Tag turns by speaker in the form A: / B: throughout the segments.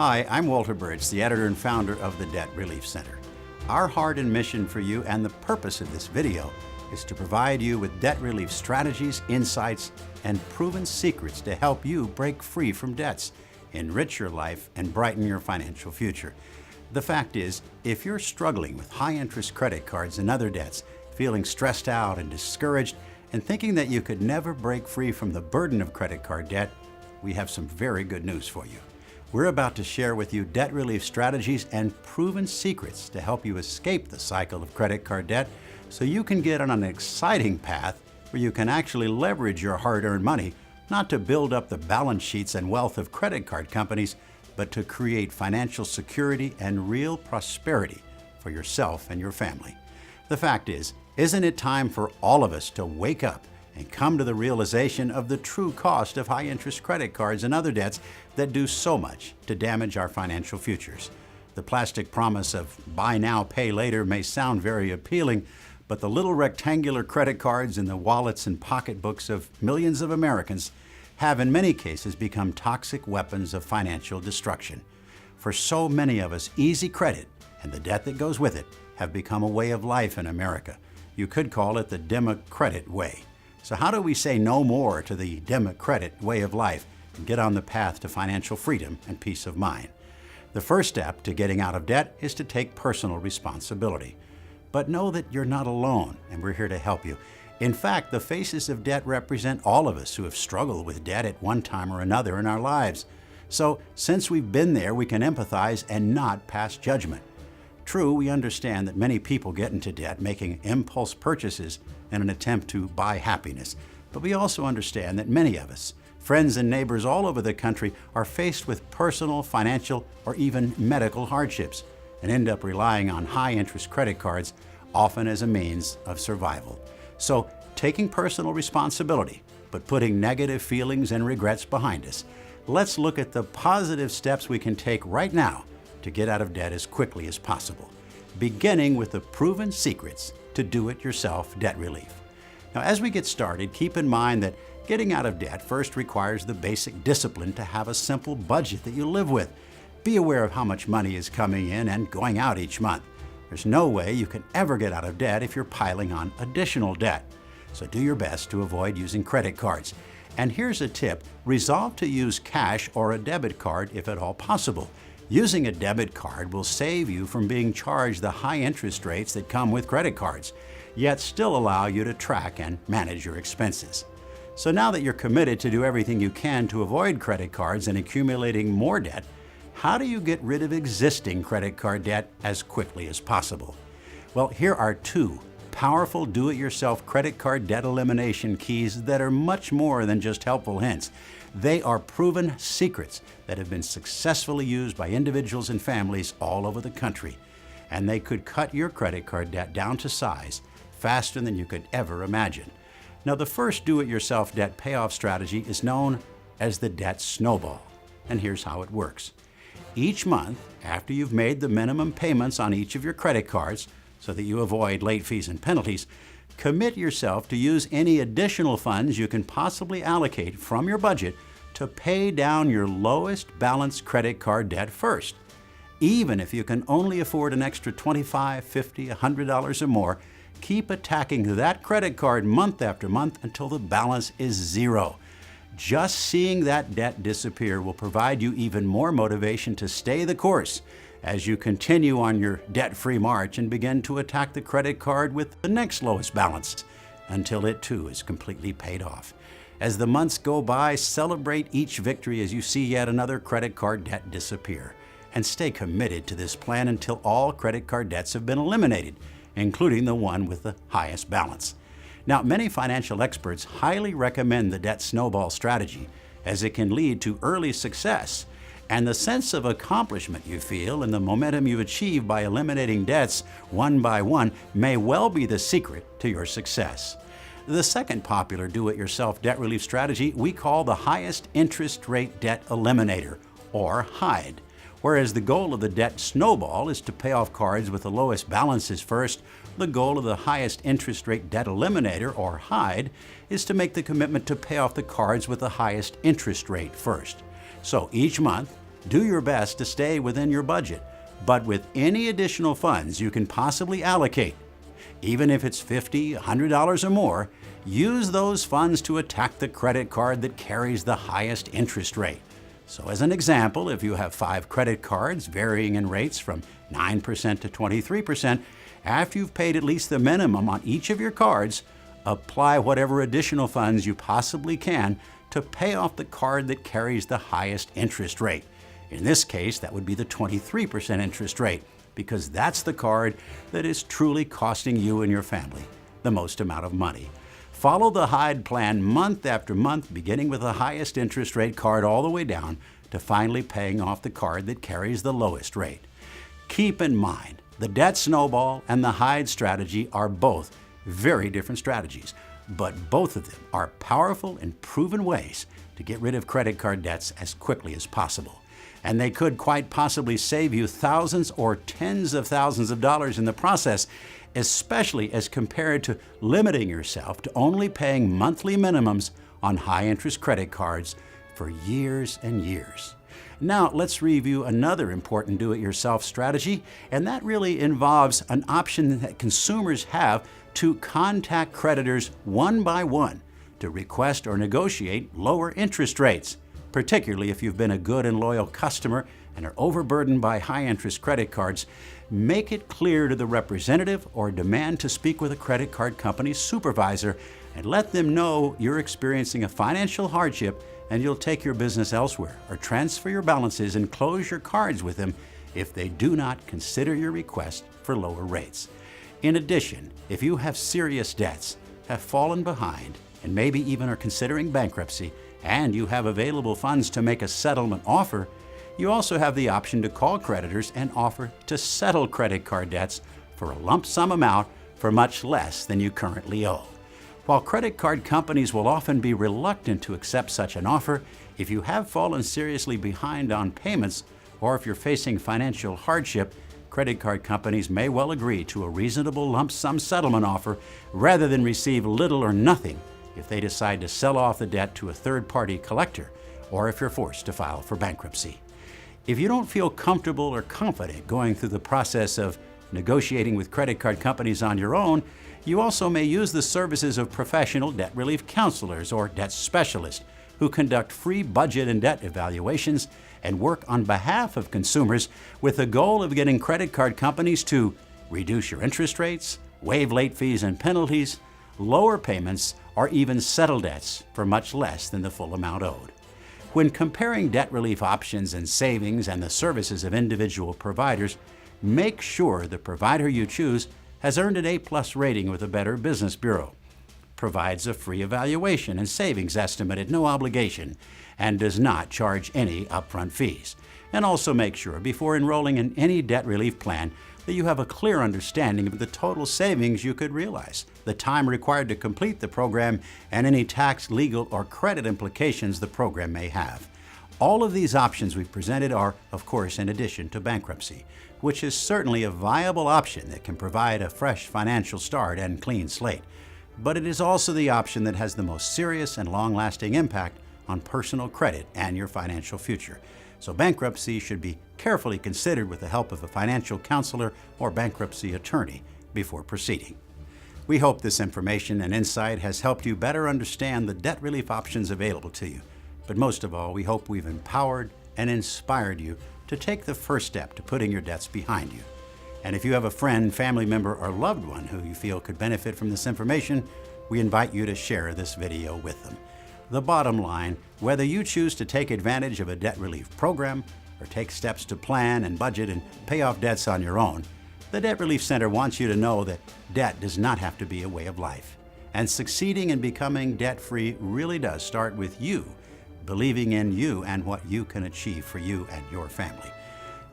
A: Hi, I'm Walter Birch, the editor and founder of the Debt Relief Center. Our heart and mission for you and the purpose of this video is to provide you with debt relief strategies, insights, and proven secrets to help you break free from debts, enrich your life, and brighten your financial future. The fact is, if you're struggling with high-interest credit cards and other debts, feeling stressed out and discouraged, and thinking that you could never break free from the burden of credit card debt, we have some very good news for you. We're about to share with you debt relief strategies and proven secrets to help you escape the cycle of credit card debt so you can get on an exciting path where you can actually leverage your hard-earned money, not to build up the balance sheets and wealth of credit card companies, but to create financial security and real prosperity for yourself and your family. The fact is, isn't it time for all of us to wake up and come to the realization of the true cost of high-interest credit cards and other debts that do so much to damage our financial futures? The plastic promise of buy now, pay later may sound very appealing, but the little rectangular credit cards in the wallets and pocketbooks of millions of Americans have in many cases become toxic weapons of financial destruction. For so many of us, easy credit and the debt that goes with it have become a way of life in America. You could call it the Democredit way. So how do we say no more to the Democredit way of life and get on the path to financial freedom and peace of mind? The first step to getting out of debt is to take personal responsibility. But know that you're not alone, and we're here to help you. In fact, the faces of debt represent all of us who have struggled with debt at one time or another in our lives. So since we've been there, we can empathize and not pass judgment. True, we understand that many people get into debt making impulse purchases in an attempt to buy happiness. But we also understand that many of us, friends and neighbors all over the country, are faced with personal, financial, or even medical hardships and end up relying on high-interest credit cards, often as a means of survival. So, taking personal responsibility, but putting negative feelings and regrets behind us, let's look at the positive steps we can take right now to get out of debt as quickly as possible, beginning with the proven secrets to do-it-yourself debt relief. Now, as we get started, keep in mind that getting out of debt first requires the basic discipline to have a simple budget that you live with. Be aware of how much money is coming in and going out each month. There's no way you can ever get out of debt if you're piling on additional debt. So do your best to avoid using credit cards. And here's a tip: resolve to use cash or a debit card if at all possible. Using a debit card will save you from being charged the high interest rates that come with credit cards, yet still allow you to track and manage your expenses. So now that you're committed to do everything you can to avoid credit cards and accumulating more debt, how do you get rid of existing credit card debt as quickly as possible? Well, here are two powerful do-it-yourself credit card debt elimination keys that are much more than just helpful hints. They are proven secrets that have been successfully used by individuals and families all over the country, and they could cut your credit card debt down to size faster than you could ever imagine. Now, the first do-it-yourself debt payoff strategy is known as the debt snowball, and here's how it works. Each month, after you've made the minimum payments on each of your credit cards so that you avoid late fees and penalties, commit yourself to use any additional funds you can possibly allocate from your budget to pay down your lowest balance credit card debt first. Even if you can only afford an extra $25, $50, $100 or more, keep attacking that credit card month after month until the balance is zero. Just seeing that debt disappear will provide you even more motivation to stay the course as you continue on your debt-free march and begin to attack the credit card with the next lowest balance until it too is completely paid off. As the months go by, celebrate each victory as you see yet another credit card debt disappear, and stay committed to this plan until all credit card debts have been eliminated, including the one with the highest balance. Now, many financial experts highly recommend the debt snowball strategy as it can lead to early success, and the sense of accomplishment you feel and the momentum you achieve by eliminating debts one by one may well be the secret to your success. The second popular do-it-yourself debt relief strategy we call the highest interest rate debt eliminator, or HIDE. Whereas the goal of the debt snowball is to pay off cards with the lowest balances first, the goal of the highest interest rate debt eliminator, or HIDE, is to make the commitment to pay off the cards with the highest interest rate first. So each month, Do your best to stay within your budget, but with any additional funds you can possibly allocate, even if it's $50, $100 or more, use those funds to attack the credit card that carries the highest interest rate. So as an example, if you have 5 credit cards varying in rates from 9% to 23%, after you've paid at least the minimum on each of your cards, apply whatever additional funds you possibly can to pay off the card that carries the highest interest rate. In this case, that would be the 23% interest rate, because that's the card that is truly costing you and your family the most amount of money. Follow the Hyde plan month after month, beginning with the highest interest rate card all the way down to finally paying off the card that carries the lowest rate. Keep in mind, the debt snowball and the Hyde strategy are both very different strategies, but both of them are powerful and proven ways to get rid of credit card debts as quickly as possible. And they could quite possibly save you thousands or tens of thousands of dollars in the process, especially as compared to limiting yourself to only paying monthly minimums on high-interest credit cards for years and years. Now, let's review another important do-it-yourself strategy, and that really involves an option that consumers have to contact creditors one by one to request or negotiate lower interest rates, particularly if you've been a good and loyal customer and are overburdened by high-interest credit cards. Make it clear to the representative or demand to speak with a credit card company's supervisor and let them know you're experiencing a financial hardship and you'll take your business elsewhere or transfer your balances and close your cards with them if they do not consider your request for lower rates. In addition, if you have serious debts, have fallen behind, and maybe even are considering bankruptcy, and you have available funds to make a settlement offer, you also have the option to call creditors and offer to settle credit card debts for a lump sum amount for much less than you currently owe. While credit card companies will often be reluctant to accept such an offer, if you have fallen seriously behind on payments or if you're facing financial hardship, credit card companies may well agree to a reasonable lump sum settlement offer rather than receive little or nothing if they decide to sell off the debt to a third-party collector or if you're forced to file for bankruptcy. If you don't feel comfortable or confident going through the process of negotiating with credit card companies on your own, you also may use the services of professional debt relief counselors or debt specialists who conduct free budget and debt evaluations and work on behalf of consumers with the goal of getting credit card companies to reduce your interest rates, waive late fees and penalties, lower payments, or even settle debts for much less than the full amount owed. When comparing debt relief options and savings and the services of individual providers, make sure the provider you choose has earned an A+ rating with the Better Business Bureau, provides a free evaluation and savings estimate at no obligation, and does not charge any upfront fees. And also make sure before enrolling in any debt relief plan that you have a clear understanding of the total savings you could realize, the time required to complete the program, and any tax, legal, or credit implications the program may have. All of these options we've presented are, of course, in addition to bankruptcy, which is certainly a viable option that can provide a fresh financial start and clean slate. But it is also the option that has the most serious and long-lasting impact on personal credit and your financial future. So bankruptcy should be carefully considered with the help of a financial counselor or bankruptcy attorney before proceeding. We hope this information and insight has helped you better understand the debt relief options available to you. But most of all, we hope we've empowered and inspired you to take the first step to putting your debts behind you. And if you have a friend, family member, or loved one who you feel could benefit from this information, we invite you to share this video with them. The bottom line, whether you choose to take advantage of a debt relief program or take steps to plan and budget and pay off debts on your own, the Debt Relief Center wants you to know that debt does not have to be a way of life. And succeeding in becoming debt-free really does start with you, believing in you and what you can achieve for you and your family.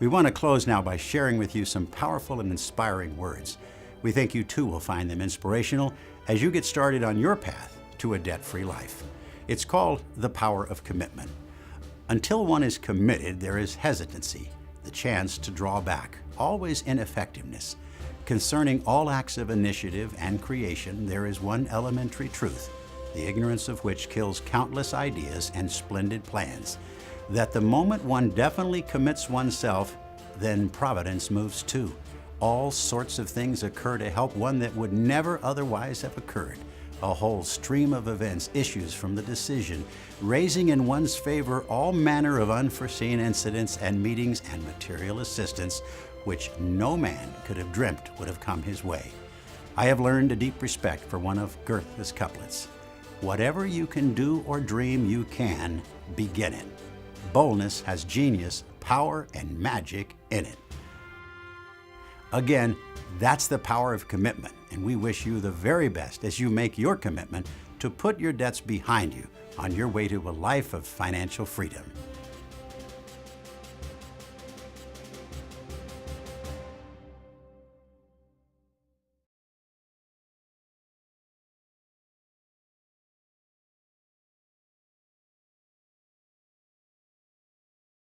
A: We want to close now by sharing with you some powerful and inspiring words. We think you too will find them inspirational as you get started on your path to a debt-free life. It's called the power of commitment. Until one is committed, there is hesitancy, the chance to draw back, always ineffectiveness. Concerning all acts of initiative and creation, there is one elementary truth, the ignorance of which kills countless ideas and splendid plans. that the moment one definitely commits oneself, then providence moves too. All sorts of things occur to help one that would never otherwise have occurred. A whole stream of events issues from the decision, raising in one's favor all manner of unforeseen incidents and meetings and material assistance, which no man could have dreamt would have come his way. I have learned a deep respect for one of Goethe's couplets. Whatever you can do or dream, you can begin it. Boldness has genius, power, and magic in it. Again, that's the power of commitment, and we wish you the very best as you make your commitment to put your debts behind you on your way to a life of financial freedom.